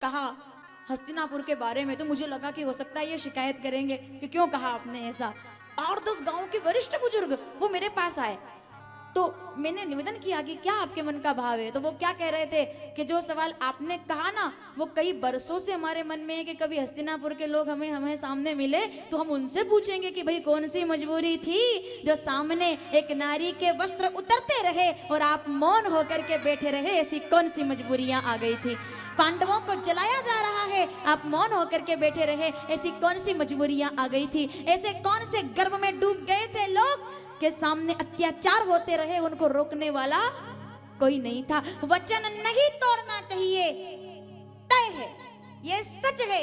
कहा हस्तिनापुर के बारे में, तो मुझे लगा कि हो सकता है ये शिकायत करेंगे कि क्यों कहा आपने ऐसा। 8-10 गांव के वरिष्ठ बुजुर्ग वो मेरे पास आए, तो मैंने निवेदन किया कि क्या आपके मन का भाव है। तो वो क्या कह रहे थे कि जो सवाल आपने कहा ना, वो कई बरसों से हमारे मन में है कि कभी हस्तिनापुर के लोग हमें हमें सामने मिले तो हम उनसे पूछेंगे कि भाई कौन सी मजबूरी थी जो सामने एक नारी के वस्त्र उतरते रहे और आप मौन होकर के बैठे रहे। ऐसी कौन सी मजबूरियां आ गई थी? पांडवों को जलाया जा रहा है, आप मौन होकर के बैठे रहे। ऐसी कौन सी मजबूरियां आ गई थी? ऐसे कौन से गर्व में डूब गए थे लोग के सामने अत्याचार होते रहे, उनको रोकने वाला कोई नहीं था। वचन नहीं तोड़ना चाहिए, तय है, ये सच है,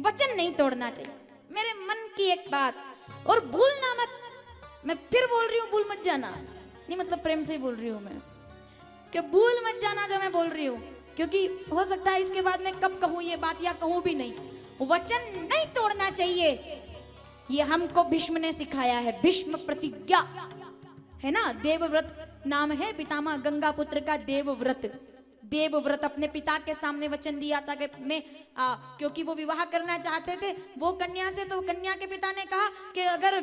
वचन नहीं तोड़ना चाहिए। मेरे मन की एक बात, और भूलना मत, मैं फिर बोल रही हूँ, भूल मत जाना, नहीं मतलब प्रेम से ही बोल रही हूँ मैं, कि भूल मत जाना जो मैं बोल रही हूँ, क्योंकि हो सकता है इसके बाद मैं कब कहूँ ये बात या कहूँ भी नहीं। वचन नहीं तोड़ना चाहिए, ये हमको भीष्म ने सिखाया है। भीष्म प्रतिज्ञा है ना, देवव्रत नाम है पितामह गंगा पुत्र का। देवव्रत, देवव्रत अपने पिता के सामने वचन दिया था कि मैं क्योंकि वो विवाह करना चाहते थे वो कन्या से, तो कन्या के पिता ने कहा कि अगर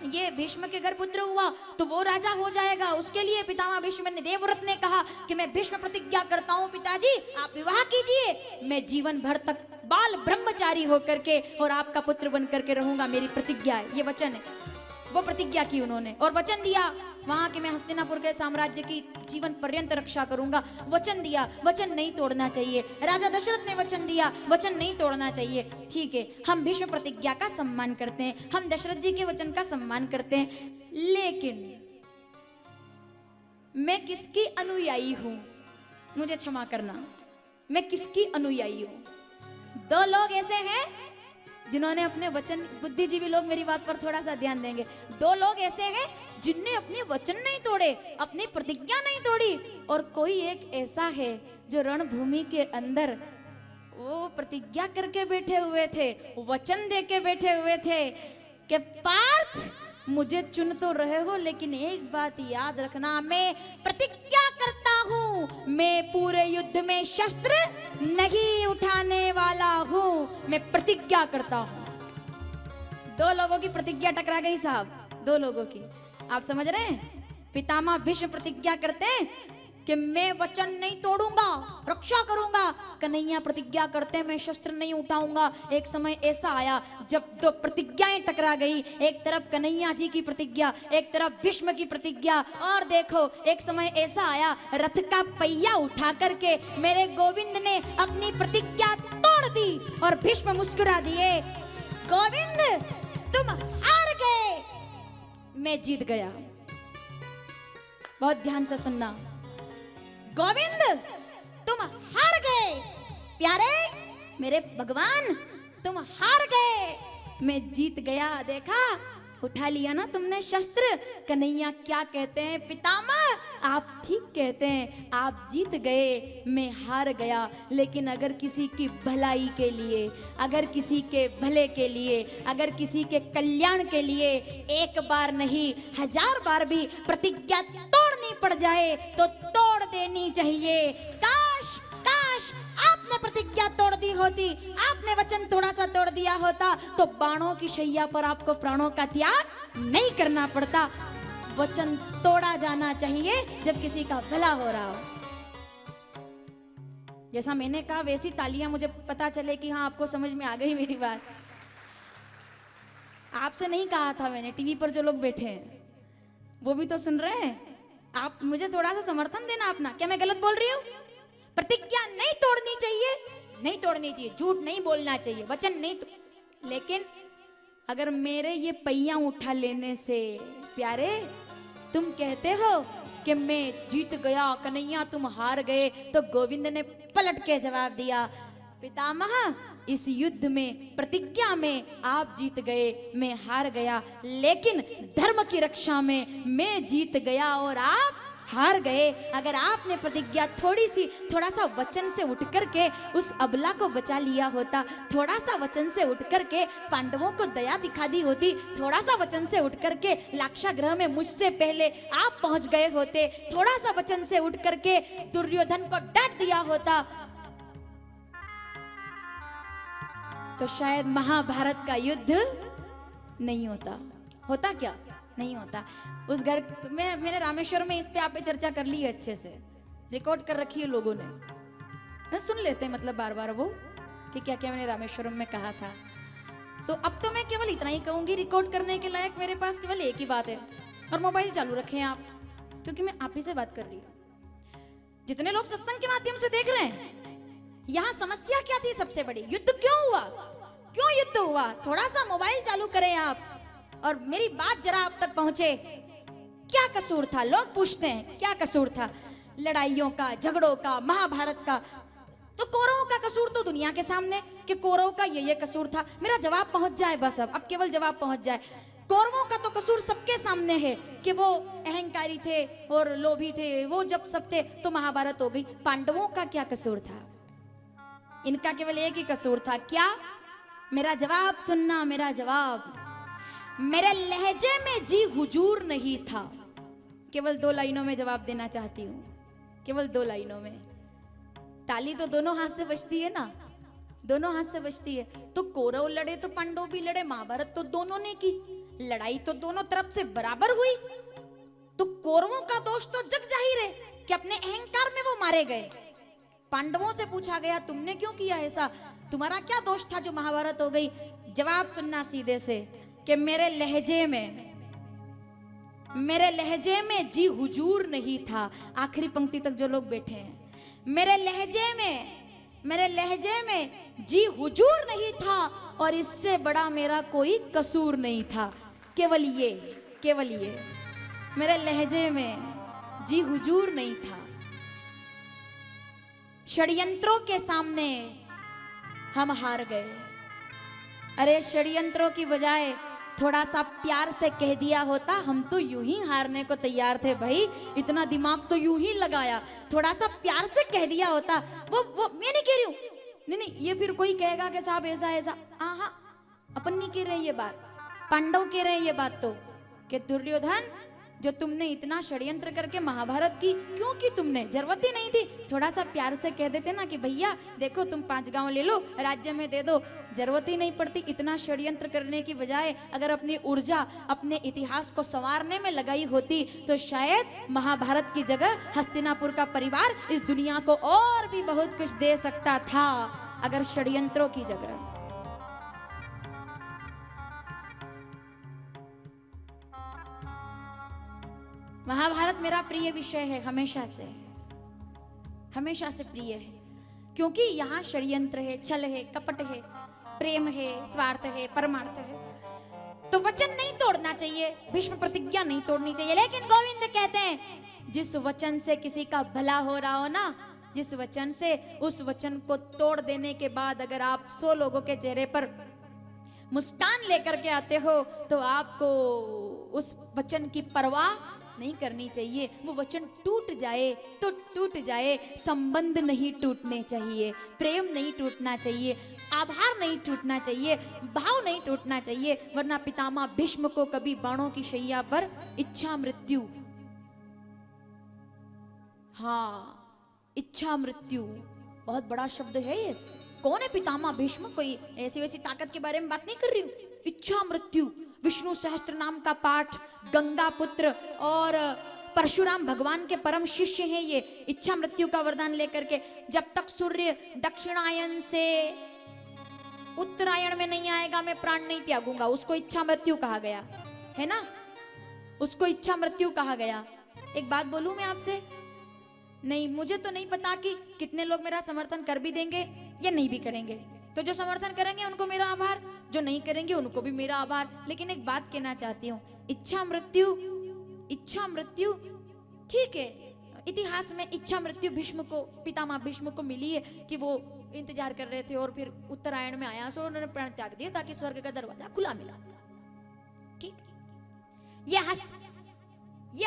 ये भीष्म के घर पुत्र हुआ तो वो राजा हो जाएगा। उसके लिए पितामह भीष्म ने, देवव्रत ने कहा कि मैं भीष्म प्रतिज्ञा करता हूँ पिताजी आप विवाह कीजिए, मैं जीवन भर तक बाल ब्रह्मचारी होकर के और आपका पुत्र बन करके रहूंगा, मेरी प्रतिज्ञा है, ये वचन है। वो प्रतिज्ञा की उन्होंने और वचन दिया वहां के मैं हस्तिनापुर के साम्राज्य की जीवन पर्यंत रक्षा करूंगा। वचन दिया, वचन नहीं तोड़ना चाहिए। राजा दशरथ ने वचन दिया, वचन नहीं तोड़ना चाहिए। ठीक है, हम भीष्म प्रतिज्ञा का सम्मान करते हैं, हम दशरथ जी के वचन का सम्मान करते हैं, लेकिन मैं किसकी अनुयायी हूं? मुझे क्षमा करना, मैं किसकी अनुयायी हूं? दो लोग ऐसे हैं जिन्होंने अपने वचन, बुद्धिजीवी लोग मेरी बात पर थोड़ा सा ध्यान देंगे, दो लोग ऐसे हैं जिनने अपने वचन नहीं तोड़े, अपनी प्रतिज्ञा नहीं तोड़ी, और कोई एक ऐसा है जो रणभूमि के अंदर वो प्रतिज्ञा करके बैठे हुए थे, वचन दे के बैठे हुए थे कि पार्थ मुझे चुन तो रहे हो, लेकिन एक बात याद रखना, मैं प्रतिज्ञा करता हूं, मैं पूरे युद्ध में शस्त्र नहीं उठाने वाला हूं, मैं प्रतिज्ञा करता हूं। दो लोगों की प्रतिज्ञा टकरा गई साहब, दो लोगों की, आप समझ रहे हैं? पितामह भीष्म प्रतिज्ञा करते हैं कि मैं वचन नहीं तोड़ूंगा, रक्षा करूंगा। कन्हैया प्रतिज्ञा करते हैं मैं शस्त्र नहीं उठाऊंगा। एक समय ऐसा आया जब दो प्रतिज्ञाएं टकरा गई, एक तरफ कन्हैया जी की प्रतिज्ञा, एक तरफ भीष्म की प्रतिज्ञा। और देखो एक समय ऐसा आया, रथ का पहिया उठा करके मेरे गोविंद ने अपनी प्रतिज्ञा तोड़ दी और भीष्म मुस्कुरा दिए, गोविंद तुम हार गए, मैं जीत गया। बहुत ध्यान से सुनना, गोविंद तुम हार गए, प्यारे मेरे भगवान तुम हार गए, मैं जीत गया। देखा, उठा लिया ना तुमने शस्त्र। कन्हैया क्या कहते हैं, पितामह आप ठीक कहते हैं, आप जीत गए, मैं हार गया, लेकिन अगर किसी की भलाई के लिए, अगर किसी के भले के लिए, अगर किसी के कल्याण के लिए एक बार नहीं 1000 बार भी प्रतिज्ञा तोड़नी पड़ जाए तो तोड़ देनी चाहिए। काश काश आपने प्रतिज्ञा तोड़ दी होती, आपने वचन थोड़ा सा तोड़ दिया होता तो बाणों की शैया पर आपको प्राणों का त्याग नहीं करना पड़ता। वचन तोड़ा जाना चाहिए जब किसी का भला हो रहा हो। जैसा मैंने कहा वैसी तालियां, मुझे पता चले कि हाँ आपको समझ में आ गई मेरी बात। आपसे नहीं कहा था मैंने, टीवी पर जो लोग बैठे हैं वो भी तो सुन रहे हैं। आप मुझे थोड़ा सा समर्थन देना अपना। क्या मैं गलत बोल रही हूँ? प्रतिज्ञा नहीं तोड़नी चाहिए, नहीं तोड़नी चाहिए, झूठ नहीं बोलना चाहिए, वचन नहीं लेकिन अगर मेरे ये पहिया उठा लेने से प्यारे तुम कहते हो कि मैं जीत गया, कन्हैया तुम हार गए, तो गोविंद ने पलट के जवाब दिया, पितामह इस युद्ध में, प्रतिज्ञा में आप जीत गए, मैं हार गया, लेकिन धर्म की रक्षा में मैं जीत गया और आप हार गए। अगर आपने प्रतिज्ञा थोड़ा सा वचन से उठ करके उस अबला को बचा लिया होता, थोड़ा सा वचन से उठ करके पांडवों को दया दिखा दी होती, थोड़ा सा वचन से उठ करके लाक्षागृह में मुझसे पहले आप पहुंच गए होते, थोड़ा सा वचन से उठ करके दुर्योधन को डांट दिया होता, तो शायद महाभारत का युद्ध नहीं होता। होता क्या? नहीं होता। उस घर मैंने रामेश्वरम में इस पे आप पे चर्चा कर ली है, अच्छे से रिकॉर्ड कर रखी है लोगों ने, सुन लेते हैं मतलब बार बार वो कि क्या क्या मैंने रामेश्वरम में कहा था। तो अब तो मैं केवल इतना ही कहूंगी, रिकॉर्ड करने के लायक मेरे पास केवल एक ही बात है, और मोबाइल चालू रखें आप, क्योंकि मैं आप ही से बात कर रही हूँ। जितने लोग सत्संग के माध्यम से देख रहे हैं, यहाँ समस्या क्या थी सबसे बड़ी? युद्ध क्यों हुआ? क्यों युद्ध हुआ? थोड़ा सा मोबाइल चालू करें आप और मेरी बात जरा आप तक पहुंचे। क्या कसूर था? लोग पूछते हैं क्या कसूर था लड़ाइयों का, झगड़ों का, महाभारत का। तो कौरवों का कसूर तो दुनिया के सामने कि कौरवों का ये कसूर था। मेरा जवाब पहुंच जाए बस, अब केवल जवाब पहुंच जाए। कौरवों का तो कसूर सबके सामने है कि वो अहंकारी थे और लोभी थे, वो जब सब थे तो महाभारत हो गई। पांडवों का क्या कसूर था? इनका केवल एक ही कसूर था। क्या? मेरा जवाब सुनना, मेरा जवाब। मेरे लहजे में जी हुजूर नहीं था। केवल 2 लाइनों में जवाब देना चाहती हूँ, केवल 2 लाइनों में। ताली तो दोनों हाथ से बजती है ना, दोनों हाथ से बजती है। तो कौरव लड़े तो पांडव भी लड़े, महाभारत तो दोनों ने की, लड़ाई तो दोनों तरफ से बराबर हुई। तो कौरवों का दोष तो जग जाहिर है कि अपने अहंकार में वो मारे गए। पांडवों से पूछा गया तुमने क्यों किया ऐसा, तुम्हारा क्या दोष था जो महाभारत हो गई? जवाब सुनना सीधे से कि मेरे लहजे में जी हुजूर नहीं था। आखिरी पंक्ति तक जो लोग बैठे हैं, मेरे लहजे में जी हुजूर नहीं था और इससे बड़ा मेरा कोई कसूर नहीं था। केवल ये मेरे लहजे में जी हुजूर नहीं था। षड्यंत्रों के सामने हम हार गए। अरे षड्यंत्रों की बजाय थोड़ा सा प्यार से कह दिया होता, हम तो यूं ही हारने को तैयार थे भाई, इतना दिमाग तो यूं ही लगाया। थोड़ा सा प्यार से कह दिया होता। वो मैं नहीं कह रही हूँ, नहीं, ये फिर कोई कहेगा कि साहब ऐसा हाँ, अपन नहीं कह रहे ये बात, पांडव कह रहे ये बात। तो कि दुर्योधन, जो तुमने इतना षड्यंत्र करके महाभारत की, क्यों की तुमने? जरूरत ही नहीं थी। थोड़ा सा प्यार से कह देते ना कि भैया देखो तुम 5 गांव ले लो, राज्य में दे दो, जरूरत ही नहीं पड़ती। इतना षड्यंत्र करने की बजाय अगर अपनी ऊर्जा अपने इतिहास को संवारने में लगाई होती तो शायद महाभारत की जगह हस्तिनापुर का परिवार इस दुनिया को और भी बहुत कुछ दे सकता था, अगर षड्यंत्रों की जगह। महाभारत मेरा प्रिय विषय है, हमेशा से प्रिय है, क्योंकि यहाँ षड्यंत्र है, छल है, कपट है, प्रेम है, स्वार्थ है, परमार्थ है। तो वचन नहीं तोड़ना चाहिए, भीष्म प्रतिज्ञा नहीं तोड़नी चाहिए। लेकिन गोविंद कहते हैं जिस वचन से किसी का भला हो रहा हो ना, जिस वचन से, उस वचन को तोड़ देने के बाद अगर आप 100 लोगों के चेहरे पर मुस्कान लेकर के आते हो तो आपको उस वचन की परवाह नहीं करनी चाहिए। वो वचन टूट जाए तो टूट जाए, संबंध नहीं टूटने चाहिए, प्रेम नहीं टूटना चाहिए, आभार नहीं टूटना चाहिए, भाव नहीं टूटना चाहिए। वरना पितामह भीष्म को कभी बाणों की शैया पर इच्छा मृत्यु, हाँ इच्छा मृत्यु बहुत बड़ा शब्द है ये। कौन है पितामह भीष्म? कोई ऐसी वैसी ताकत के बारे में बात नहीं कर रही हूँ। इच्छा मृत्यु, विष्णु सहस्त्र नाम का पाठ, गंगा पुत्र और परशुराम भगवान के परम शिष्य हैं ये। इच्छा मृत्यु का वरदान लेकर के जब तक सूर्य दक्षिणायन से उत्तरायण में नहीं आएगा मैं प्राण नहीं त्यागूंगा, उसको इच्छा मृत्यु कहा गया है ना, उसको इच्छा मृत्यु कहा गया। एक बात बोलूं मैं आपसे, नहीं मुझे तो नहीं पता कि कितने लोग मेरा समर्थन कर भी देंगे या नहीं भी करेंगे। तो जो समर्थन करेंगे उनको मेरा आभार, जो नहीं करेंगे उनको भी मेरा आभार। लेकिन एक बात कहना चाहती हूँ, इच्छा मृत्यु ठीक है, इतिहास में इच्छा मृत्यु भीष्म को, पितामह भीष्म को मिली है कि वो इंतजार कर रहे थे और फिर उत्तरायण में आया सो उन्होंने प्राण त्याग दिया ताकि स्वर्ग का दरवाजा खुला मिला। ठीक, ये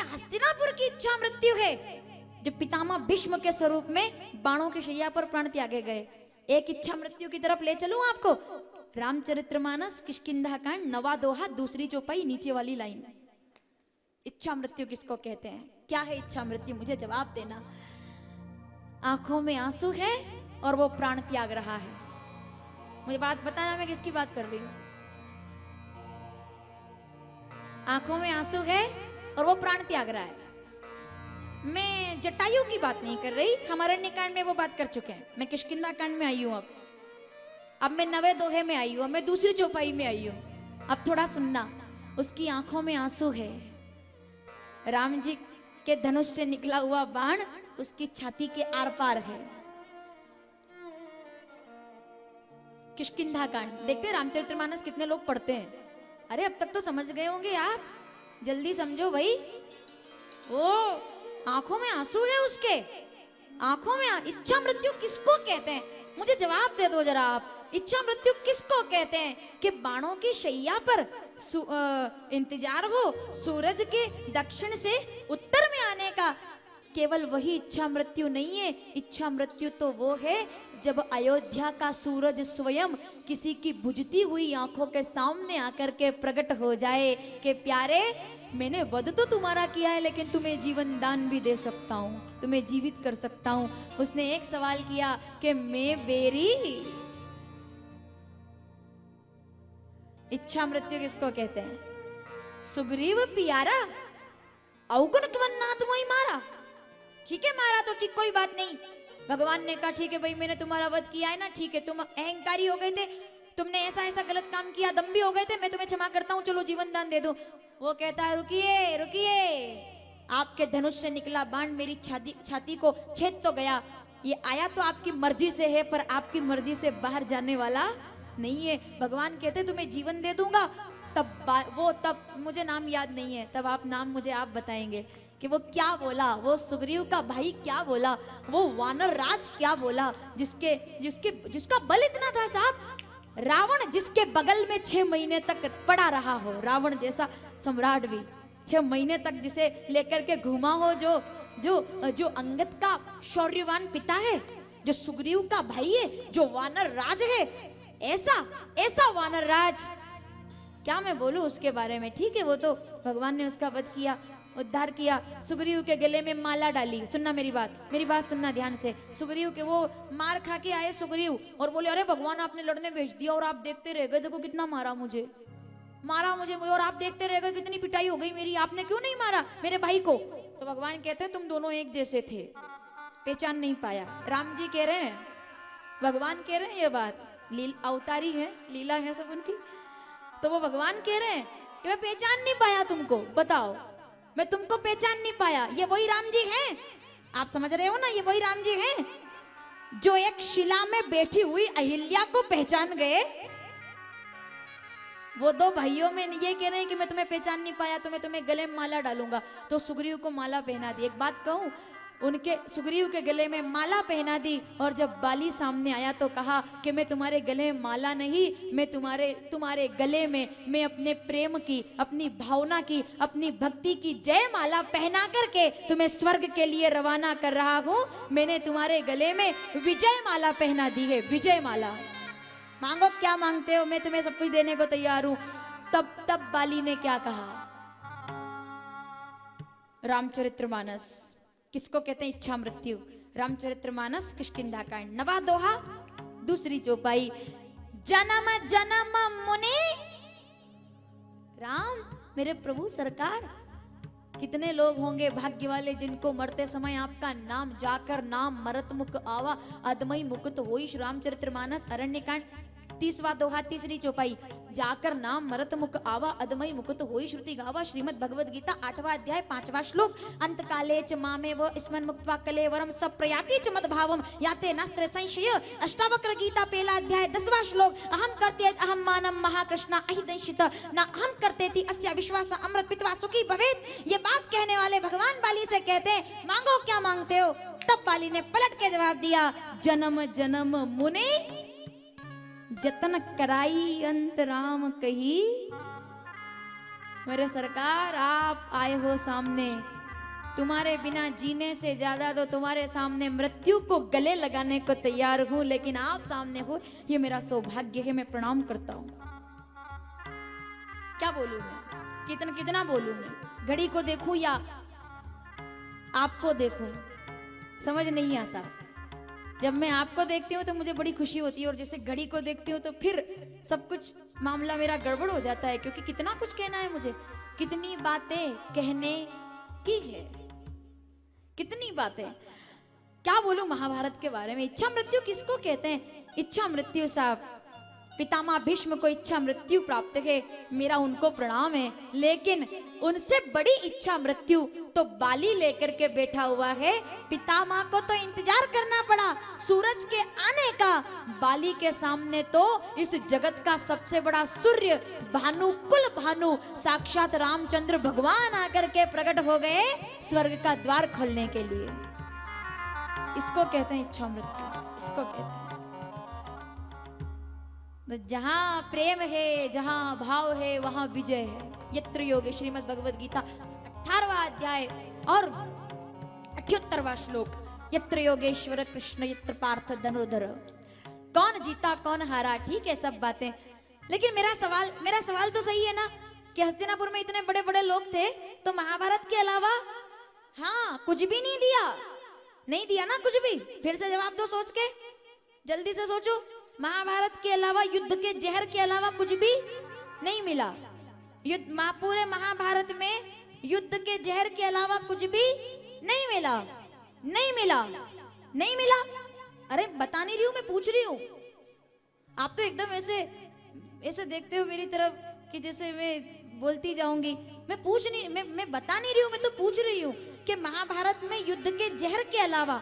हस्तिनापुर की इच्छा मृत्यु है जो पितामह भीष्म के स्वरूप में बाणों की शैया पर प्राण त्यागे गए। एक इच्छा मृत्यु की तरफ ले चलूं आपको, रामचरितमानस किष्किंधा कांड 9वां दोहा दूसरी चौपाई नीचे वाली लाइन। इच्छा मृत्यु किसको कहते हैं? क्या है इच्छा मृत्यु? मुझे जवाब देना। आंखों में आंसू है और वो प्राण त्याग रहा है। मुझे बात बताना मैं किसकी बात कर रही हूँ। आंखों में आंसू है और वो प्राण त्याग रहा है। मैं जटायु की बात नहीं कर रही, हम अरण्यकांड में वो बात कर चुके हैं। मैं किष्किंधा कांड में आई हूं। अब मैं नवे दोहे में आई हूं, अब मैं दूसरी चौपाई में आई हूं। अब थोड़ा सुनना। उसकी आंखों में आंसू है, राम जी के धनुष से निकला हुआ बाण उसकी छाती के आर पार है। किष्किंधा कांड देखते हैं, रामचरितमानस कितने लोग पढ़ते हैं? अरे अब तक तो समझ गए होंगे आप, जल्दी समझो भाई। ओ आंखों में आंसू है उसके, आंखों में इच्छा मृत्यु किसको कहते हैं? मुझे जवाब दे दो जरा आप, इच्छा मृत्यु किसको कहते हैं? कि बाणों की शैया पर इंतजार हो सूरज के दक्षिण से उत्तर में आने का, केवल वही इच्छा मृत्यु नहीं है। इच्छा मृत्यु तो वो है जब अयोध्या का सूरज स्वयं किसी की बुझती हुई आंखों के सामने आकर के प्रकट हो जाए कि प्यारे मैंने वध तो तुम्हारा किया है, लेकिन तुम्हें जीवन दान भी दे सकता हूँ, तुम्हें जीवित कर सकता हूँ। उसने एक सवाल किया कि मैं बेरी। इच्छा मृत्यु किसको कहते हैं? सुग्रीव पियारा अवगुण नाथ वही मारा। ठीक है मारा तो ठीक, कोई बात नहीं। भगवान ने कहा ठीक है भाई मैंने तुम्हारा वध किया है ना, ठीक है तुम अहंकारी हो गए थे, तुमने ऐसा ऐसा गलत काम किया, दम्भी हो गए थे, मैं तुम्हें क्षमा करता हूँ, चलो जीवन दान दे दो। वो कहता है रुकिए रुकिए, आपके धनुष से निकला बाण मेरी छाती को छेद तो गया, ये आया तो आपकी मर्जी से है, पर आपकी मर्जी से बाहर जाने वाला नहीं है। भगवान कहते तुम्हें जीवन दे दूंगा। तब मुझे नाम याद नहीं है, तब आप नाम मुझे आप बताएंगे कि वो क्या बोला, वो सुग्रीव का भाई क्या बोला, वो वानर राज क्या बोला, जिसका बल इतना था साहब। रावण जिसके बगल में 6 महीने तक पड़ा रहा हो, रावण जैसा सम्राट भी 6 महीने तक जिसे लेकर के घूमा हो, जो अंगद का शौर्यवान पिता है, जो सुग्रीव का भाई है, जो वानर राज है, ऐसा वानर राज क्या मैं बोलूं उसके बारे में। ठीक है वो तो भगवान ने उसका वध किया, उद्धार किया। सुग्रीव के गले में माला डाली। सुनना मेरी बात सुनना ध्यान से। सुग्रीव के वो मार खा के आए सुग्रीव और बोले अरे भगवान आपने लड़ने भेज दिया और आप देखते रह गए, देखो कितना मारा मुझे और आप देखते रह गए, कितनी पिटाई हो गई मेरी, आपने क्यों नहीं मारा मेरे भाई को? तो भगवान कहते हैं तुम दोनों एक जैसे थे, पहचान नहीं पाया। राम जी कह रहे हैं, भगवान कह रहे हैं ये बात, अवतारी है, लीला है सब उनकी। तो वो भगवान कह रहे हैं कि मैं पहचान नहीं पाया तुमको, बताओ मैं तुमको पहचान नहीं पाया। ये वही राम जी हैं, आप समझ रहे हो ना, ये वही राम जी हैं जो एक शिला में बैठी हुई अहिल्या को पहचान गए। वो 2 भाइयों में ये कह रहे हैं कि मैं तुम्हें पहचान नहीं पाया तो मैं तुम्हें गले में माला डालूंगा। तो सुग्रीव को माला पहना दी। एक बात कहूं, उनके सुग्रीव के गले में माला पहना दी और जब बाली सामने आया तो कहा कि मैं तुम्हारे गले में माला नहीं, मैं तुम्हारे गले में मैं अपने प्रेम की, अपनी भावना की, अपनी भक्ति की जय माला पहना करके तुम्हें स्वर्ग के लिए रवाना कर रहा हूं। मैंने तुम्हारे गले में विजय माला पहना दी है, विजय माला। मांगो क्या मांगते हो, मैं तुम्हें सब कुछ देने को तैयार हूं। तब बाली ने क्या कहा? रामचरितमानस किसको कहते हैं? इच्छा मृत्यु। रामचरितमानस किष्किंधा कांड, नवा दोहा, दूसरी चौपाई। जन्म जन्म मुनि राम, मेरे प्रभु सरकार, कितने लोग होंगे भाग्य वाले जिनको मरते समय आपका नाम जाकर नाम मरत मुख आवा, अदमई मुकुत होई। रामचरितमानस अरण्यकांड 30वां दोहा, तीसरी चौपाई। जाकर नाम मरत मुख आवा, अदमई मुकुत होई श्रुति गावा। श्रीमद् भगवद गीता 8वां अध्याय 5वां श्लोक। अंत काले च मामे व स्मन मुक्त्वा कलेवरम सब प्रयाति च मद भावम याते नास्त्र संशय। अष्टावक्र गीता 1ला अध्याय 10वां श्लोक। अहम करते अहम मानम महाकृष्णा अहिदैषित ना अहम करतेति अस्या विश्वास अमृत पित्वा सुखी भवेत्। ये बात कहने वाले भगवान बाली से कहते हैं मांगो क्या मांगते हो? तब बाली ने पलट के जवाब दिया, जन्म जन्म मुनि जतन कराई अंत राम कही। मेरे सरकार आप आए हो सामने, तुम्हारे बिना जीने से ज्यादा तो तुम्हारे सामने मृत्यु को गले लगाने को तैयार हूं, लेकिन आप सामने हो ये मेरा सौभाग्य है, मैं प्रणाम करता हूं। क्या बोलूं मैं, कितना बोलूं मैं? घड़ी को देखूं या आपको देखूं, समझ नहीं आता। जब मैं आपको देखती हूँ तो मुझे बड़ी खुशी होती है, और जैसे घड़ी को देखती हूँ तो फिर सब कुछ मामला मेरा गड़बड़ हो जाता है, क्योंकि कितना कुछ कहना है मुझे, कितनी बातें कहने की है, कितनी बातें। क्या बोलूं महाभारत के बारे में। इच्छा मृत्यु किसको कहते हैं? इच्छा मृत्यु साहब, पितामह भीष्म को इच्छा मृत्यु प्राप्त है, मेरा उनको प्रणाम है। लेकिन उनसे बड़ी इच्छा मृत्यु तो बाली लेकर के बैठा हुआ है। पितामह को तो इंतजार करना पड़ा सूरज के आने का, बाली के सामने तो इस जगत का सबसे बड़ा सूर्य भानु, कुल भानु, साक्षात रामचंद्र भगवान आकर के प्रकट हो गए स्वर्ग का द्वार खोलने के लिए। इसको कहते हैं इच्छा मृत्यु, इसको कहते हैं। तो जहां प्रेम है, जहां भाव है, वहां विजय है। यत्र योगे, श्रीमद् भगवद गीता 18वां अध्याय और 78वां श्लोक। यत्र योगेश्वर कृष्ण यत्र पार्थ धनुर्धर। कौन जीता कौन हारा, ठीक है सब बातें, लेकिन मेरा सवाल तो सही है ना कि हस्तिनापुर में इतने बड़े बड़े लोग थे, तो महाभारत के अलावा हाँ कुछ भी नहीं दिया ना कुछ भी। फिर से जवाब दो सोच के, जल्दी से सोचो। महाभारत के अलावा, युद्ध के जहर के अलावा कुछ भी नहीं मिला। पूरे महाभारत में युद्ध के जहर के अलावा कुछ भी नहीं मिला। अरे बता नहीं रही हूं, मैं पूछ रही हूं। आप तो एकदम ऐसे देखते हो मेरी तरफ कि जैसे मैं बोलती जाऊंगी। मैं बता नहीं रही हूं, मैं तो पूछ रही हूं कि महाभारत में युद्ध के जहर के अलावा,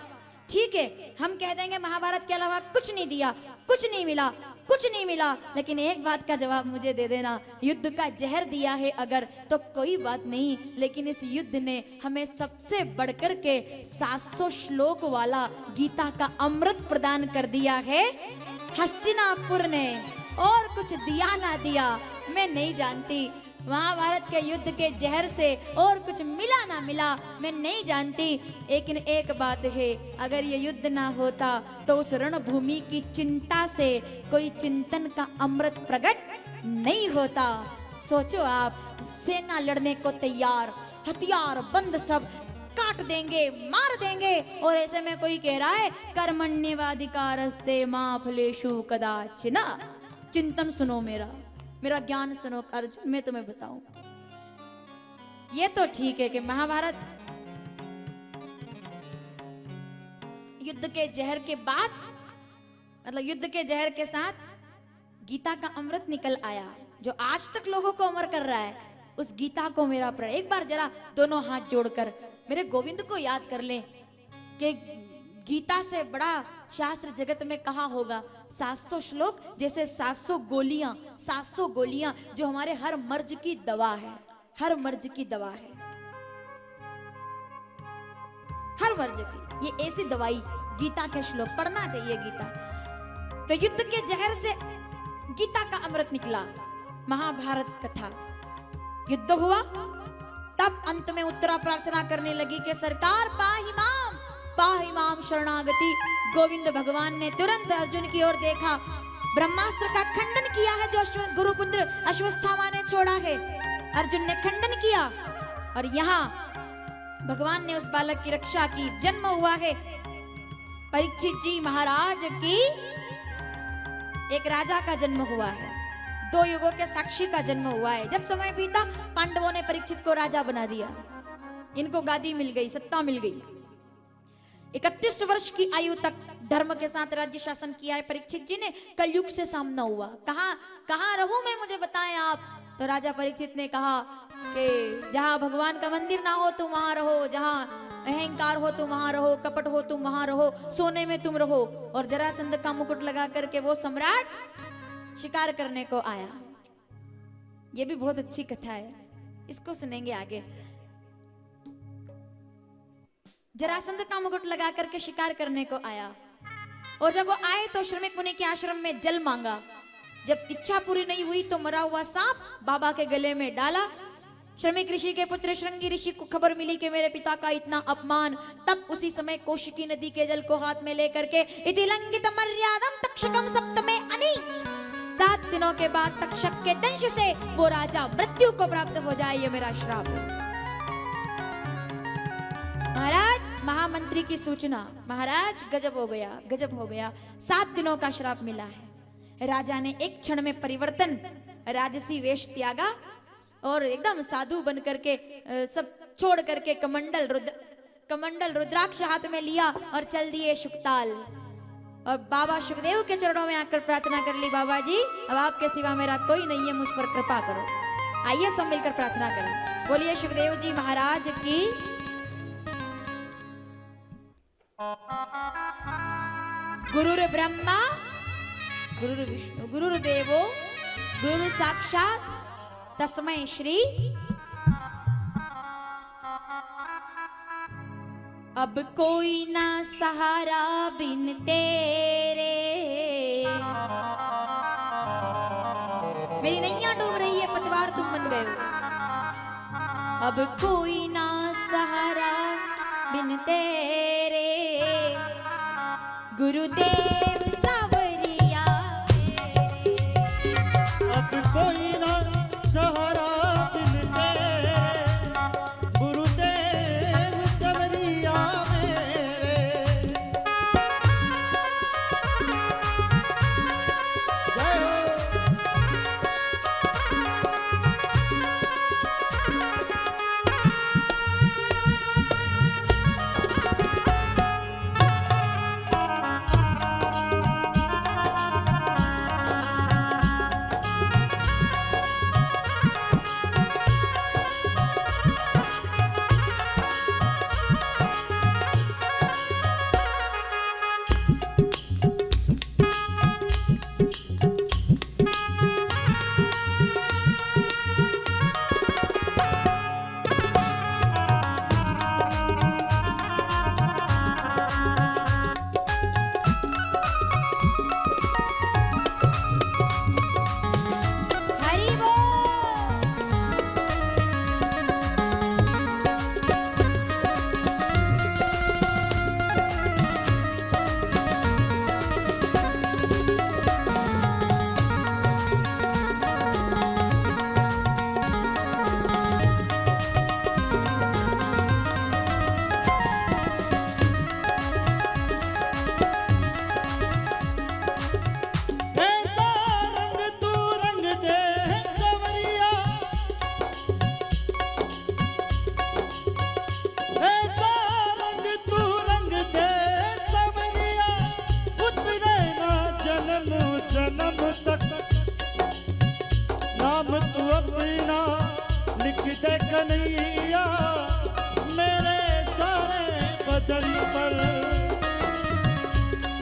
ठीक है हम कह देंगे महाभारत के अलावा कुछ नहीं दिया, कुछ नहीं मिला, लेकिन एक बात का जवाब मुझे दे देना, युद्ध का जहर दिया है अगर तो कोई बात नहीं, लेकिन इस युद्ध ने हमें सबसे बढ़कर के 700 श्लोक वाला गीता का अमृत प्रदान कर दिया है हस्तिनापुर ने। और कुछ दिया ना दिया मैं नहीं जानती, महाभारत के युद्ध के जहर से और कुछ मिला ना मिला मैं नहीं जानती, लेकिन एक बात है, अगर ये युद्ध ना होता तो उस रणभूमि की चिंता से कोई चिंतन का अमृत प्रकट नहीं होता। सोचो आप, सेना लड़ने को तैयार, हथियार बंद, सब काट देंगे, मार देंगे, और ऐसे में कोई कह रहा है कर्मण्येवाधिकारस्ते मा फलेषु कदाचन। चिंतन सुनो, मेरा ज्ञान सुनो अर्जुन, मैं तुम्हें बताऊं। ये तो ठीक है कि महाभारत युद्ध के जहर के बाद, मतलब युद्ध के जहर के साथ गीता का अमृत निकल आया, जो आज तक लोगों को अमर कर रहा है। उस गीता को मेरा प्रण, एक बार जरा दोनों हाथ जोड़कर मेरे गोविंद को याद कर लें कि गीता से बड़ा शास्त्र जगत में कहा होगा। 700 श्लोक जैसे 700 गोलियां जो हमारे हर मर्ज की दवा है, हर मर्ज की दवा है, हर मर्ज की। ये ऐसी दवाई गीता के श्लोक पढ़ना चाहिए गीता। तो युद्ध के जहर से गीता का अमृत निकला, महाभारत कथा। युद्ध हुआ, तब अंत में उत्तरा प्रार्थना करने लगी कि सरकार पाहि माम शरणागति। गोविंद भगवान ने तुरंत अर्जुन की ओर देखा, ब्रह्मास्त्र का खंडन किया है जो गुरुपुत्र अश्वत्थामा ने छोड़ा है, अर्जुन ने खंडन किया। और यहाँ भगवान ने उस बालक की रक्षा की। जन्म हुआ है परीक्षित जी महाराज की, एक राजा का जन्म हुआ है, 2 युगों के साक्षी का जन्म हुआ है। जब समय बीता, पांडवों ने परीक्षित को राजा बना दिया, इनको गादी मिल गई, सत्ता मिल गई। 31 वर्ष की आयु तक धर्म के साथ राज्य शासन किया है परीक्षित जी ने। कलयुग से सामना हुआ, कहां रहूं मैं, मुझे बताएं आप। तो राजा परीक्षित ने कहा कि जहां भगवान का मंदिर ना हो तुम वहां रहो, जहां अहंकार हो तुम वहां रहो, कपट हो तुम वहां रहो, सोने में तुम रहो। और जरासंध का मुकुट लगा करके वो सम्राट शिकार करने को आया। ये भी बहुत अच्छी कथा है, इसको सुनेंगे आगे। जरासंध का मुकुट लगा करके शिकार करने को आया, और जब वो आए तो श्रमिक मुनि के आश्रम में जल मांगा। जब इच्छा पूरी नहीं हुई तो मरा हुआ सांप बाबा के गले में डाला। श्रमिक ऋषि के पुत्र श्रृंगी ऋषि को खबर मिली कि मेरे पिता का इतना अपमान। तब उसी समय कौशिकी नदी के जल को हाथ में लेकर के इति लंघित मर्यादम तक्षकम सप्तमे अनि, 7 दिनों के बाद तक्षक के दंश से वो राजा मृत्यु को प्राप्त हो जाए, ये मेरा श्राप है। महाराज महामंत्री की सूचना, महाराज गजब हो गया, गजब हो गया, 7 दिनों का श्राप मिला है। राजा ने एक क्षण में परिवर्तन, राजसी वेश त्यागा और एकदम साधु बन करके सब छोड़ करके कमंडल रुद्राक्ष हाथ में लिया और चल दिए शुकताल। और बाबा सुखदेव के चरणों में आकर प्रार्थना कर ली, बाबा जी अब आपके सिवा मेरा कोई नहीं है, मुझ पर कृपा करो। आइए सब मिलकर प्रार्थना करें। बोलिए सुखदेव जी महाराज की। गुरुर ब्रह्मा गुरुर विष्णु गुरुर्देवो गुरु साक्षात तस्मै श्री। अब कोई ना सहारा बिन तेरे, मेरी नैया डूब रही है, पतवार तुम बन गए हो। अब कोई ना सहारा बिन तेरे, गुरुदेव सावरिया मेरे। अब कोई ना सहारा बिन तेरे, गुरुदेव सावरिया मेरे। जय हो। हरि बोल। ऐसा रंग तू रंग दे सवरिया, ऐसा रंग तू रंग दे सवरिया, उतरे ना जन्म जन्म तक। नाम तू अपना लिख दे कन्हैया, मेरे सारे बदन पर।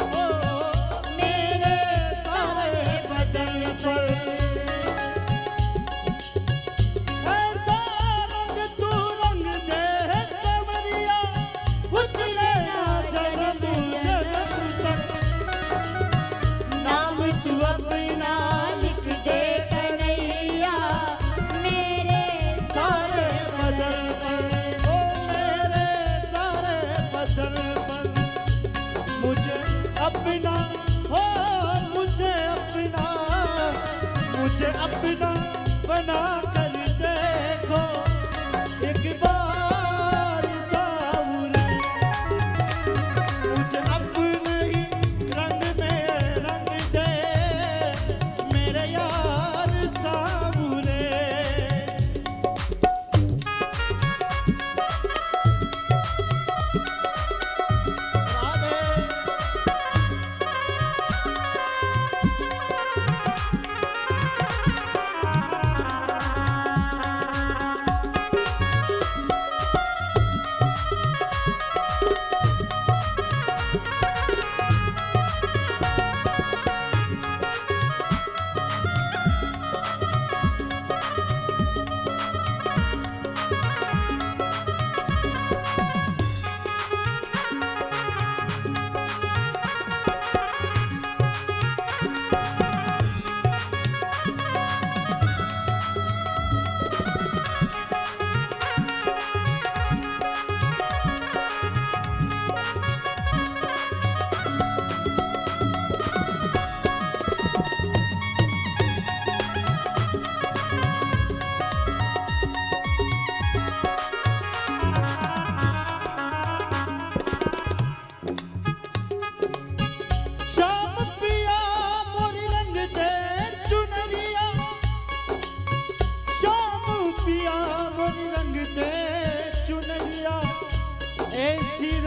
ओ मेरे सारे बदन पर। ऐसा रंग तू रंग दे सवरिया, उतरे ना जन्म जन्म तक। नाम तू अपना लिख दे कन्हैया, मेरे सारे बदन पर। ओ मेरे सारे बदन पर। मुझे अपना हो, मुझे अपना बना कर देखो एक बार सावरे। मुझे अपने ही रंग में रंग दे मेरे यार सावरे। राधे।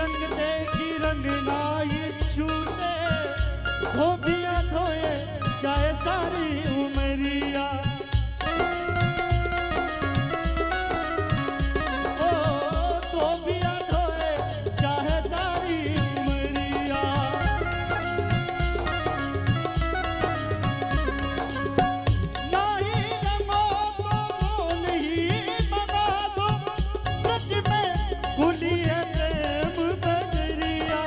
रंग देखी रंग नाई छूटे, धोबिया धोए चाहे सारी उमरिया। ओ धोबिया धोए चाहे सारी उमरिया। नाही रंगो तो मोल ही बना दो, सच में गुलिये प्रेम बजरिया।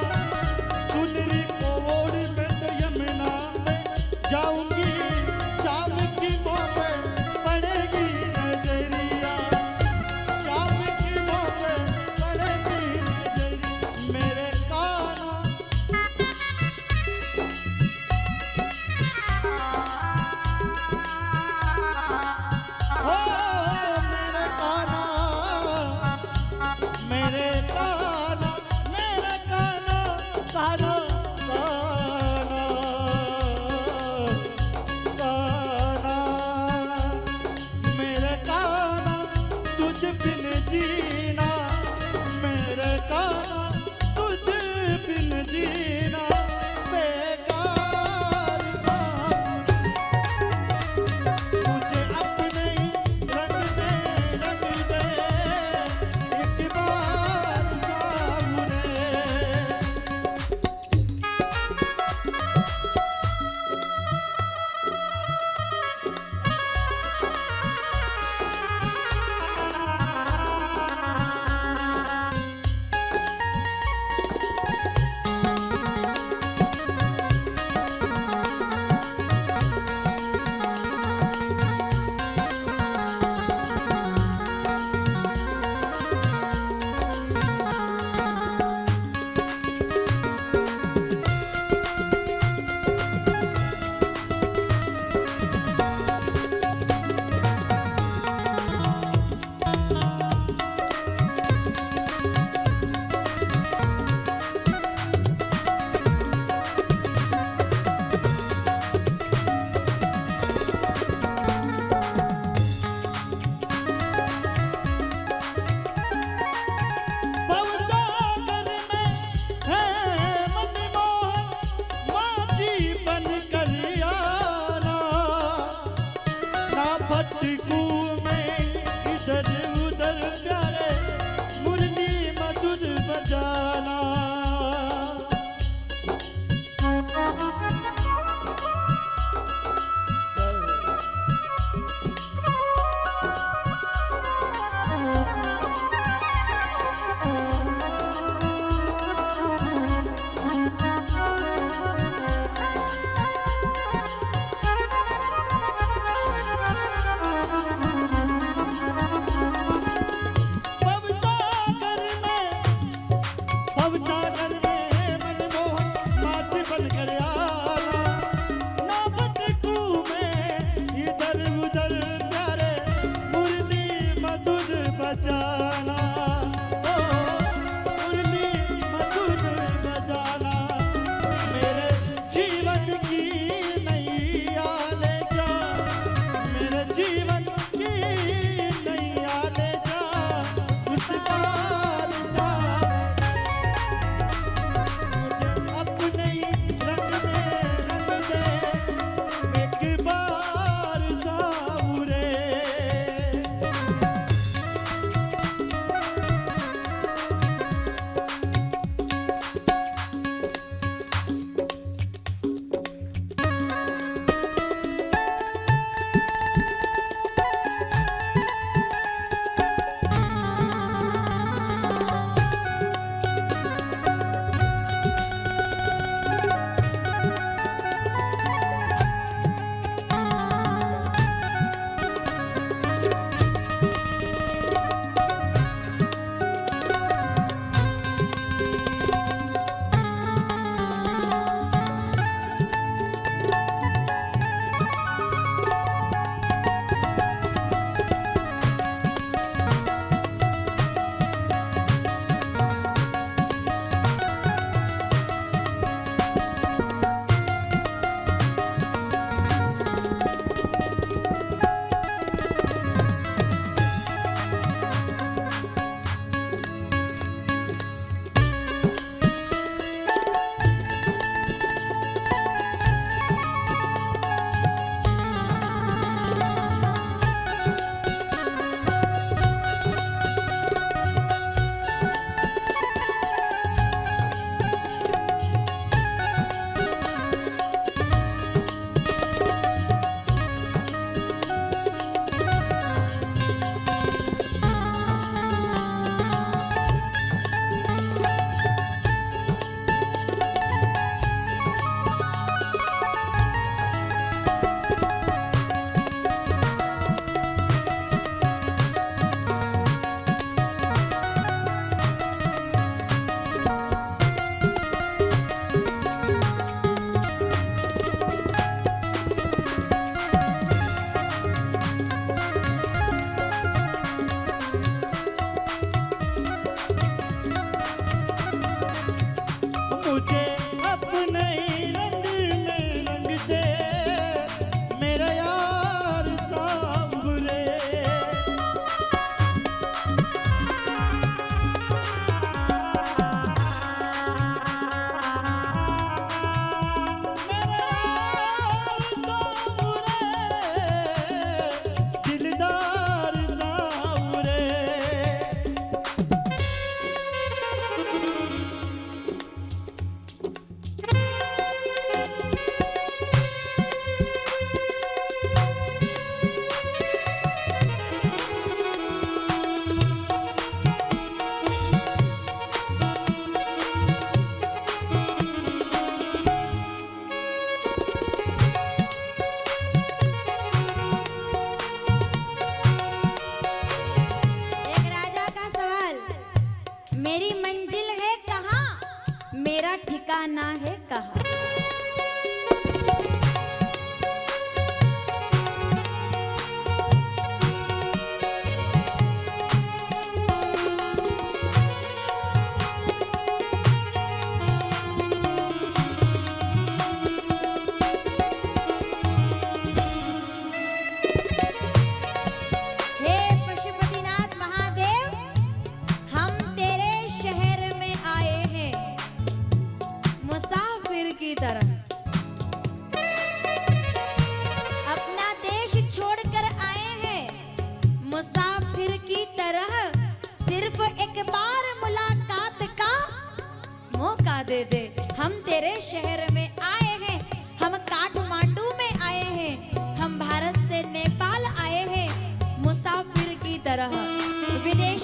चुनरी को ओढ़ के तो यमुना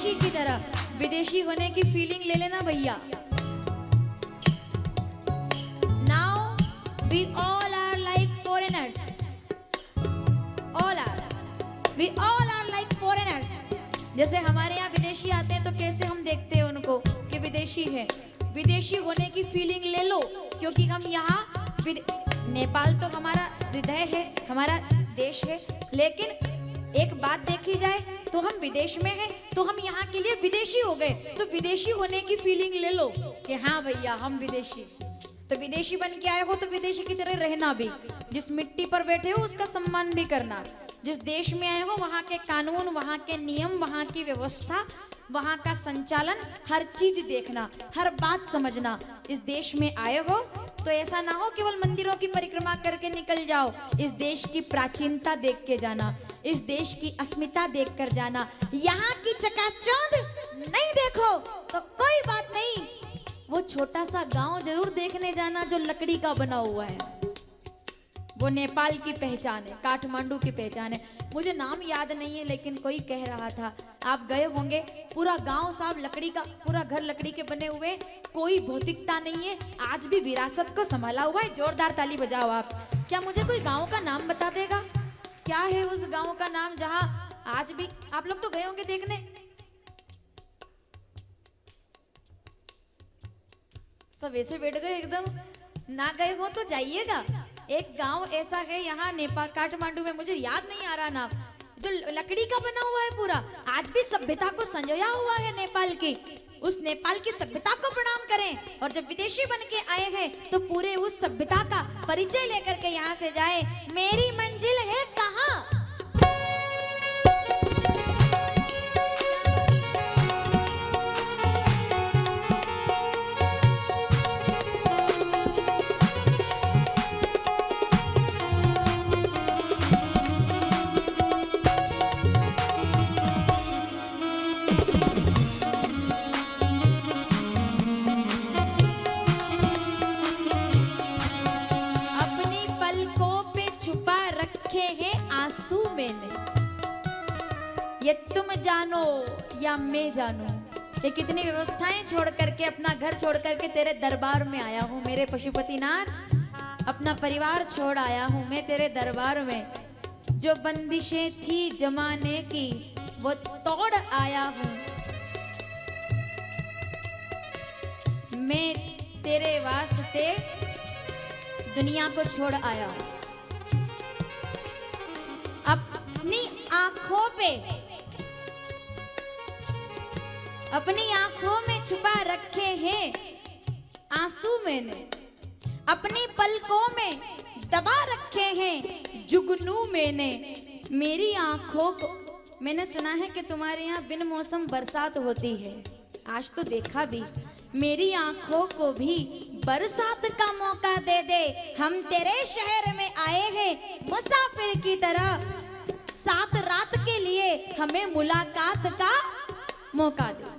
विदेशी की तरह विदेशी होने की फीलिंग ले लेना भैया। Now we all are like foreigners, we all are like foreigners. जैसे हमारे यहाँ विदेशी आते हैं तो कैसे हम देखते हैं उनको कि विदेशी है। विदेशी होने की फीलिंग ले लो, क्योंकि हम यहाँ नेपाल तो हमारा हृदय है, हमारा देश है, लेकिन एक बात देखी जाए तो हम विदेश में हैं, तो हम यहाँ के लिए विदेशी हो गए। तो विदेशी होने की फीलिंग ले लो कि हाँ भैया हम विदेशी। तो विदेशी बन के आए हो तो विदेशी की तरह रहना भी, जिस मिट्टी पर बैठे हो उसका सम्मान भी करना, जिस देश में आए हो वहाँ के कानून, वहाँ के नियम, वहाँ की व्यवस्था, वहाँ का संचालन, हर चीज देखना, हर बात समझना। इस देश में आए हो तो ऐसा ना हो केवल मंदिरों की परिक्रमा करके निकल जाओ। इस देश की प्राचीनता देख के जाना, इस देश की अस्मिता देख कर जाना। यहाँ की चकाचौंध नहीं देखो तो कोई बात नहीं, वो छोटा सा गांव जरूर देखने जाना जो लकड़ी का बना हुआ है। वो नेपाल की पहचान है, काठमांडू की पहचान है। मुझे नाम याद नहीं है, लेकिन कोई कह रहा था, आप गए होंगे, पूरा गांव साहब लकड़ी का, पूरा घर लकड़ी के बने हुए, कोई भौतिकता नहीं है, आज भी विरासत को संभाला हुआ है। जोरदार ताली बजाओ आप। क्या मुझे कोई गांव का नाम बता देगा? क्या है उस गांव का नाम जहां आज भी आप लोग तो गए होंगे देखने? सब ऐसे बैठ गए एकदम, ना गए हो तो जाइएगा। एक गांव ऐसा है यहाँ नेपाल काठमांडू में, मुझे याद नहीं आ रहा नाम, जो लकड़ी का बना हुआ है पूरा, आज भी सभ्यता को संजोया हुआ है नेपाल की। उस नेपाल की सभ्यता को प्रणाम करें, और जब विदेशी बन के आए हैं तो पूरे उस सभ्यता का परिचय लेकर के यहाँ से जाए। मेरी मंजिल है कहाँ? ये तुम जानो या मैं जानू, ये कितनी व्यवस्थाएं छोड़ करके, अपना घर छोड़ करके तेरे दरबार में आया हूँ मेरे पशुपतिनाथ। अपना परिवार छोड़ आया हूँ मैं तेरे दरबार में। जो बंदिशें थी जमाने की वो तोड़ आया हूँ मैं तेरे वास्ते, दुनिया को छोड़ आया हूँ। अपनी आंखों पे, अपनी आंखों में छुपा रखे हैं आंसू मैंने, अपनी पलकों में दबा रखे हैं जुगनू मैंने। मेरी आंखों को, मैंने सुना है कि तुम्हारे यहाँ बिन मौसम बरसात होती है, आज तो देखा भी। मेरी आंखों को भी बरसात का मौका दे दे, हम तेरे शहर में आए हैं मुसाफिर की तरह। 7 रात के लिए हमें मुलाकात का मौका दे।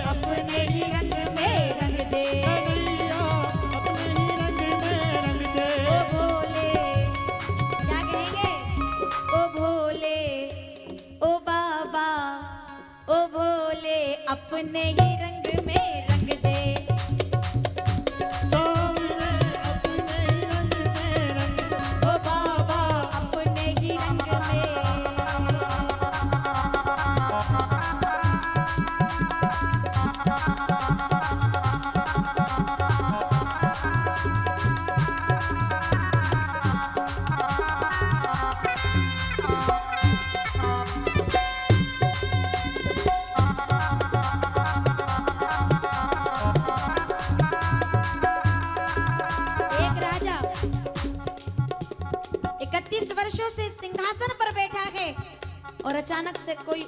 अपने ही रंग में रंग दे, अपने ही रंग में रंग दे, ओ बाबा अपने ही रंग में। वर्षों से सिंहासन पर बैठा है और अचानक से कोई,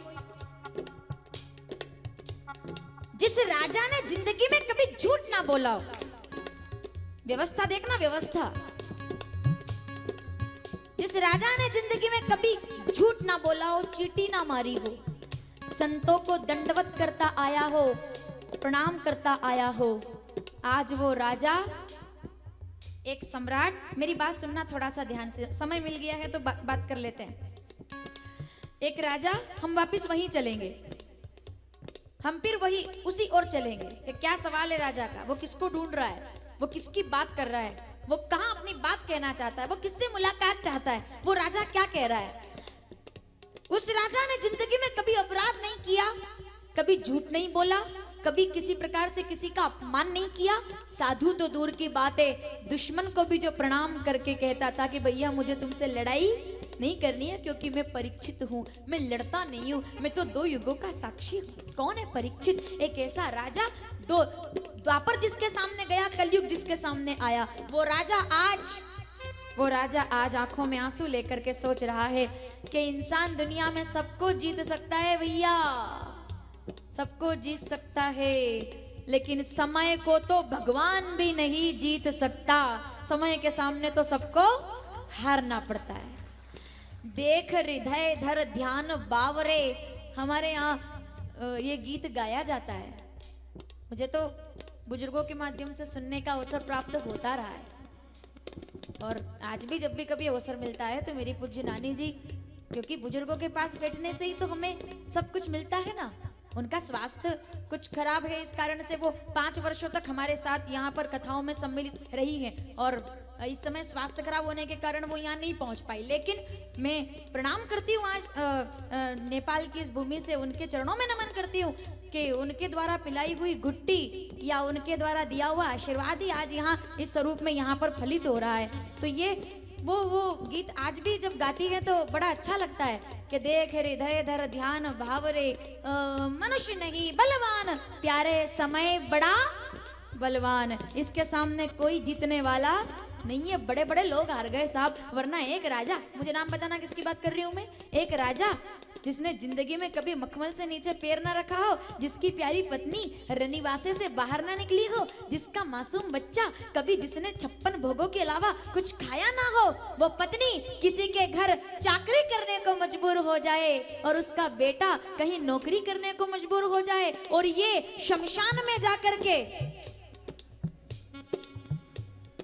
जिस राजा ने जिंदगी में कभी झूठ ना बोला हो, व्यवस्था देखना, व्यवस्था, जिस राजा ने जिंदगी में कभी झूठ ना बोला हो, चींटी ना मारी हो, संतों को दंडवत करता आया हो, प्रणाम करता आया हो, आज वो राजा, एक सम्राट, मेरी बात सुनना थोड़ा सा ध्यान से, समय मिल गया है तो बात कर लेते हैं। एक राजा, हम वापस वहीं चलेंगे, हम फिर वही उसी ओर चलेंगे कि क्या सवाल है राजा का, वो किसको ढूंढ रहा है, वो किसकी बात कर रहा है, वो कहां अपनी बात कहना चाहता है, वो किससे मुलाकात चाहता है, वो राजा क्या कह रहा है। उस राजा ने जिंदगी में कभी अपराध नहीं किया, कभी झूठ नहीं बोला, कभी किसी प्रकार से किसी का अपमान नहीं किया, साधु तो दूर की बात है, दुश्मन को भी जो प्रणाम करके कहता था कि भैया मुझे तुमसे लड़ाई नहीं करनी है क्योंकि मैं परीक्षित हूँ, मैं लड़ता नहीं हूँ, मैं तो 2 युगों का साक्षी हूँ। कौन है परीक्षित? एक ऐसा राजा, दो द्वापर जिसके सामने गया, कलयुग जिसके सामने आया, वो राजा आज आंखों में आंसू लेकर के सोच रहा है कि इंसान दुनिया में सबको जीत सकता है भैया, सबको जीत सकता है, लेकिन समय को तो भगवान भी नहीं जीत सकता, समय के सामने तो सबको हारना पड़ता है। देख हृदय धर ध्यान बावरे, हमारे यहाँ ये गीत गाया जाता है, मुझे तो बुजुर्गों के माध्यम से सुनने का अवसर प्राप्त होता रहा है, और आज भी जब भी कभी अवसर मिलता है तो मेरी पूज्य नानी जी, क्योंकि बुजुर्गों के पास बैठने से ही तो हमें सब कुछ मिलता है ना, उनका स्वास्थ्य कुछ खराब है, इस कारण से वो 5 वर्षों तक हमारे साथ यहाँ पर कथाओं में सम्मिलित रही हैं, और इस समय स्वास्थ्य खराब होने के कारण वो यहाँ नहीं पहुँच पाई, लेकिन मैं प्रणाम करती हूँ आज नेपाल की इस भूमि से, उनके चरणों में नमन करती हूँ कि उनके द्वारा पिलाई हुई घुट्टी या उनके द्वारा दिया हुआ आशीर्वाद ही आज यहाँ इस स्वरूप में यहाँ पर फलित हो रहा है। तो ये वो गीत आज भी जब गाती है तो बड़ा अच्छा लगता है कि देख हृदय धर ध्यान भाव रे, मनुष्य नहीं बलवान, प्यारे समय बड़ा बलवान, इसके सामने कोई जीतने वाला नहीं है। बड़े बड़े लोग हार गए साहब, वरना एक राजा, मुझे नाम बताना किसकी बात कर रही हूँ मैं, एक राजा जिसने जिंदगी में कभी मखमल से नीचे पैर ना रखा हो, जिसकी प्यारी पत्नी रनिवासे से बाहर ना निकली हो, जिसका मासूम बच्चा कभी जिसने 56 भोगों के अलावा कुछ खाया ना हो, वो पत्नी किसी के घर चाकरी करने को मजबूर हो जाए और उसका बेटा कहीं नौकरी करने को मजबूर हो जाए, और ये शमशान में जाकर के,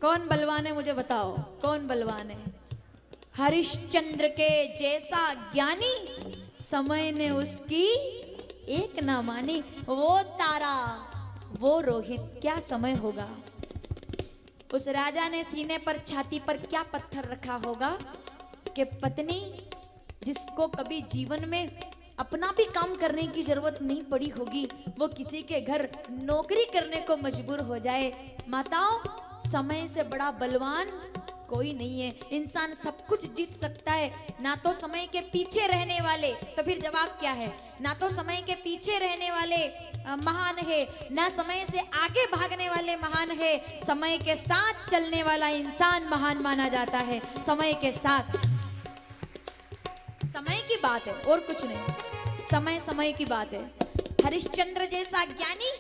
कौन बलवान है मुझे बताओ, कौन बलवान है? हरिश्चंद्र के जैसा ज्ञानी समय ने उसकी एक ना मानी, वो तारा वो रोहित, क्या समय होगा। उस राजा ने सीने पर छाती पर क्या पत्थर रखा होगा कि पत्नी जिसको कभी जीवन में अपना भी काम करने की जरूरत नहीं पड़ी होगी, वो किसी के घर नौकरी करने को मजबूर हो जाए। माताओं, समय से बड़ा बलवान कोई नहीं है। इंसान सब कुछ जीत सकता है, ना तो समय के पीछे रहने वाले, तो फिर जवाब क्या है? ना तो समय के पीछे रहने वाले महान है, ना समय से आगे भागने वाले महान है, समय के साथ चलने वाला इंसान महान माना जाता है। समय के साथ, समय की बात है और कुछ नहीं, समय समय की बात है। हरिश्चंद्र जैसा ज्ञानी,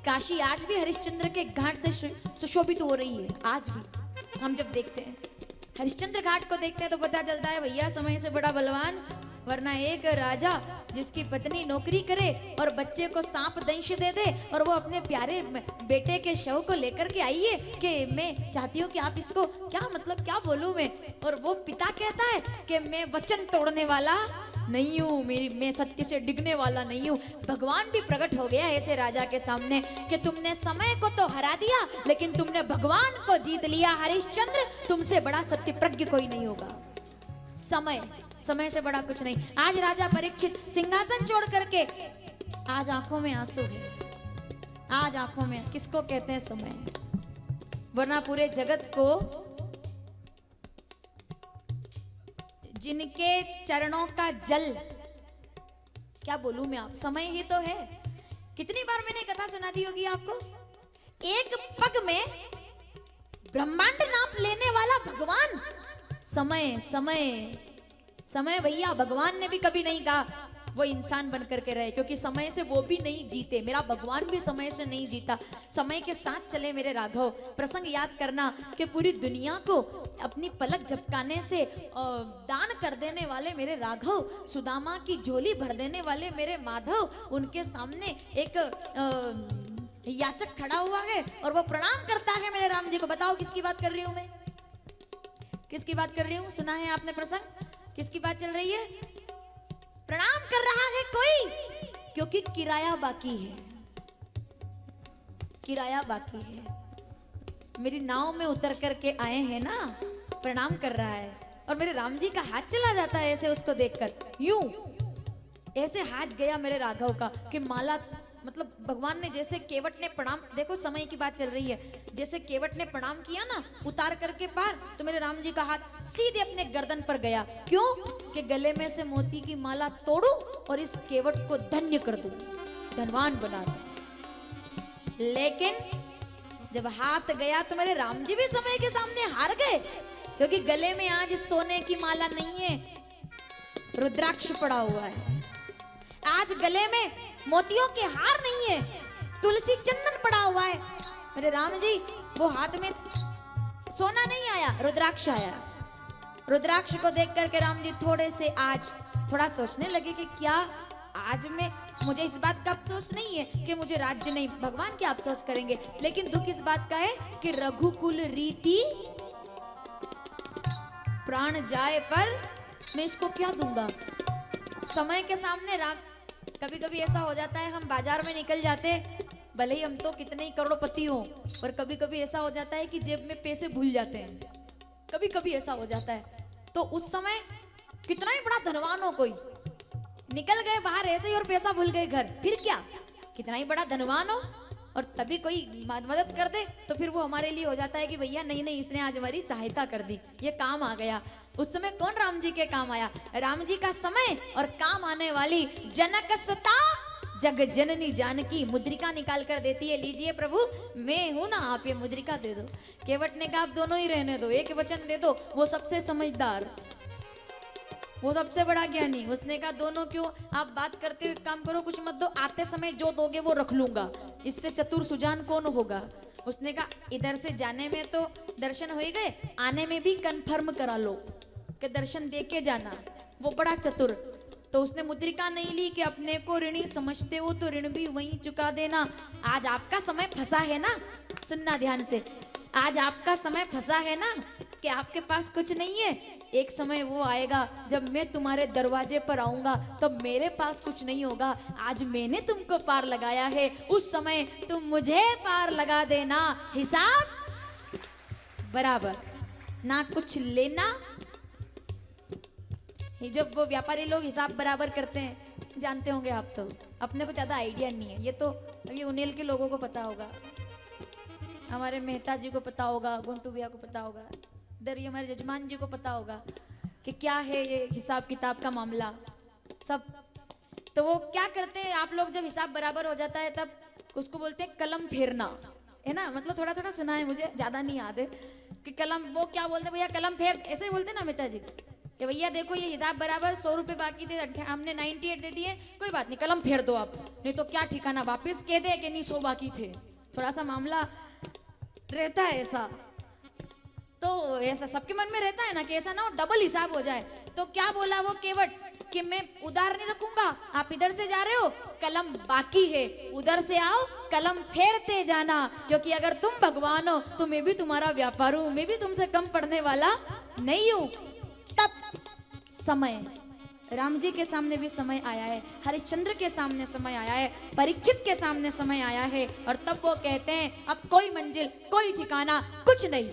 काशी आज भी हरिश्चंद्र के घाट से सुशोभित हो रही है। आज भी हम जब देखते हैं हरिश्चंद्र घाट को, देखते हैं तो पता चलता है भैया समय से बड़ा बलवान, वरना एक राजा जिसकी पत्नी नौकरी करे और बच्चे को सांप दंश दे दे, और वो अपने प्यारे बेटे के शव को लेकर के आइए कि मैं चाहती हूँ कि आप इसको, क्या मतलब क्या बोलूं मैं, और वो पिता कहता है कि मैं वचन तोड़ने वाला नहीं हूँ, मैं सत्य से डिगने वाला नहीं हूँ। भगवान भी प्रकट हो गया ऐसे राजा के सामने कि तुमने समय को तो हरा दिया, लेकिन तुमने भगवान को जीत लिया। हरिश्चंद्र, तुमसे बड़ा सत्य प्रज्ञ कोई नहीं होगा। समय से बड़ा कुछ नहीं। आज राजा परीक्षित सिंहासन छोड़ करके, आज आंखों में आंसू है, आज आंखों में, किसको कहते हैं समय, वरना पूरे जगत को, जिनके चरणों का जल, क्या बोलूं मैं, आप समय ही तो है। कितनी बार मैंने कथा सुना दी होगी आपको, एक पग में ब्रह्मांड नाप लेने वाला भगवान। समय समय समय भैया, भगवान ने भी कभी नहीं कहा वो इंसान बन करके रहे, क्योंकि समय से वो भी नहीं जीते, मेरा भगवान भी समय से नहीं जीता, समय के साथ चले मेरे राघव। प्रसंग याद करना कि पूरी दुनिया को अपनी पलक झपकाने से दान कर देने वाले मेरे राघव, सुदामा की झोली भर देने वाले मेरे माधव, उनके सामने एक याचक खड़ा हुआ है और वो प्रणाम करता है मेरे राम जी को। बताओ किसकी बात कर रही हूं मैं, किसकी बात कर रही हूं? सुना है आपने प्रसंग? किसकी बात चल रही है? प्रणाम कर रहा है कोई, क्योंकि किराया बाकी है, किराया बाकी है। मेरी नाव में उतर करके आए हैं ना, प्रणाम कर रहा है और मेरे राम जी का हाथ चला जाता है ऐसे उसको देखकर, यूं ऐसे हाथ गया मेरे राघव का कि माला, मतलब भगवान ने जैसे केवट ने प्रणाम, देखो समय की बात चल रही है, जैसे केवट ने प्रणाम किया ना उतार करके पार, तो मेरे राम जी का हाथ सीधे अपने गर्दन पर गया। क्यों? कि गले में से मोती की माला तोड़ू और इस केवट को धन्य कर दूं, धनवान बना दूं। लेकिन जब हाथ गया तो मेरे राम जी भी समय के सामने हार गए, क्योंकि गले में आज सोने की माला नहीं है, रुद्राक्ष पड़ा हुआ है। आज गले में मोतियों के हार नहीं है, तुलसी चंदन पड़ा हुआ है। मेरे राम जी वो हाथ में सोना नहीं आया, रुद्राक्ष आया। रुद्राक्ष को देख करके राम जी थोड़े से आज थोड़ा सोचने लगे कि क्या आज में मुझे इस बात का अफसोस नहीं है कि मुझे राज्य नहीं, भगवान क्या अफसोस करेंगे, लेकिन दुख इस बात का है कि रघुकुल रीति प्राण जाए पर मैं इसको क्या दूंगा। समय के सामने राम, कभी कभी ऐसा हो जाता है हम बाजार में निकल जाते, भले ही हम तो कितने ही करोड़पति हो, और कभी कभी ऐसा हो जाता है कि जेब में पैसे भूल जाते हैं, कभी कभी ऐसा हो जाता है। तो उस समय कितना ही बड़ा धनवान हो कोई, निकल गए बाहर ऐसे ही और पैसा भूल गए घर, फिर क्या, कितना ही बड़ा धनवान हो और तभी कोई मदद कर दे तो फिर वो हमारे लिए हो जाता है कि भैया नहीं नहीं इसने आज हमारी सहायता कर दी, ये काम आ गया। उस समय कौन राम जी के काम आया? राम जी का समय और काम आने वाली जनक सुता जग जननी जानकी मुद्रिका निकाल कर देती है, लीजिए प्रभु मैं हूं ना, आप ये मुद्रिका दे दो। केवट ने कहा आप दोनों ही रहने दो, एक वचन दे दो, वो सबसे समझदार, वो सबसे बड़ा ज्ञानी, उसने कहा दोनों क्यों, आप बात करते हुए काम करो, कुछ मत दो, आते समय जो दोगे वो रख लूंगा, इससे चतुर सुजान कौन होगा। उसने कहा इधर से जाने में तो दर्शन हो ही गए, आने में भी कंफर्म करा लो कि दर्शन दे के जाना, वो बड़ा चतुर। तो उसने मुद्रिका नहीं ली कि अपने को ऋणी समझते हो तो ऋण भी वहीं चुका देना। आज आपका समय फंसा है ना, सुनना ध्यान से, आज आपका समय फंसा है ना कि आपके पास कुछ नहीं है, एक समय वो आएगा जब मैं तुम्हारे दरवाजे पर आऊंगा तो मेरे पास कुछ नहीं होगा। आज मैंने तुमको पार लगाया है, उस समय तुम मुझे पार लगा देना, हिसाब बराबर, ना कुछ लेना। जब वो व्यापारी लोग हिसाब बराबर करते हैं, जानते होंगे आप, तो अपने को ज्यादा आइडिया नहीं है, ये तो अभी उनेल के लोगों को पता होगा, हमारे मेहता जी को पता होगा, गुंटू भैया को पता होगा, इधर ये हमारे जजमान जी को पता होगा कि क्या है ये हिसाब किताब का मामला सब। तो वो क्या करते हैं, आप लोग जब हिसाब बराबर हो जाता है तब उसको बोलते हैं कलम फेरना, है ना, मतलब थोड़ा थोड़ा सुना है मुझे, ज्यादा नहीं याद है कि कलम, वो क्या बोलते भैया कलम फेर, ऐसे ही बोलते ना मेहता जी कि भैया देखो ये हिसाब बराबर 100 रुपए बाकी थे, हमने 98 दे दिए, कोई बात नहीं कलम फेर दो आप, नहीं तो क्या ठिकाना वापिस कह दे कि नहीं 100 बाकी थे, थोड़ा सा मामला रहता है ऐसा। तो ऐसा सबके मन में रहता है ना कि ऐसा ना हो डबल हिसाब हो जाए। तो क्या बोला वो केवट कि मैं उधार नहीं रखूंगा, आप इधर से जा रहे हो कलम बाकी है, उधर से आओ कलम फेरते जाना, क्योंकि अगर तुम भगवान हो तो मैं भी तुम्हारा व्यापार हूं, मैं भी तुमसे कम पड़ने वाला नहीं हूं। तब समय, राम जी के सामने भी समय आया है, हरिश्चंद्र के सामने समय आया है, परीक्षित के सामने समय आया है, और तब वो कहते हैं अब कोई मंजिल कोई ठिकाना कुछ नहीं,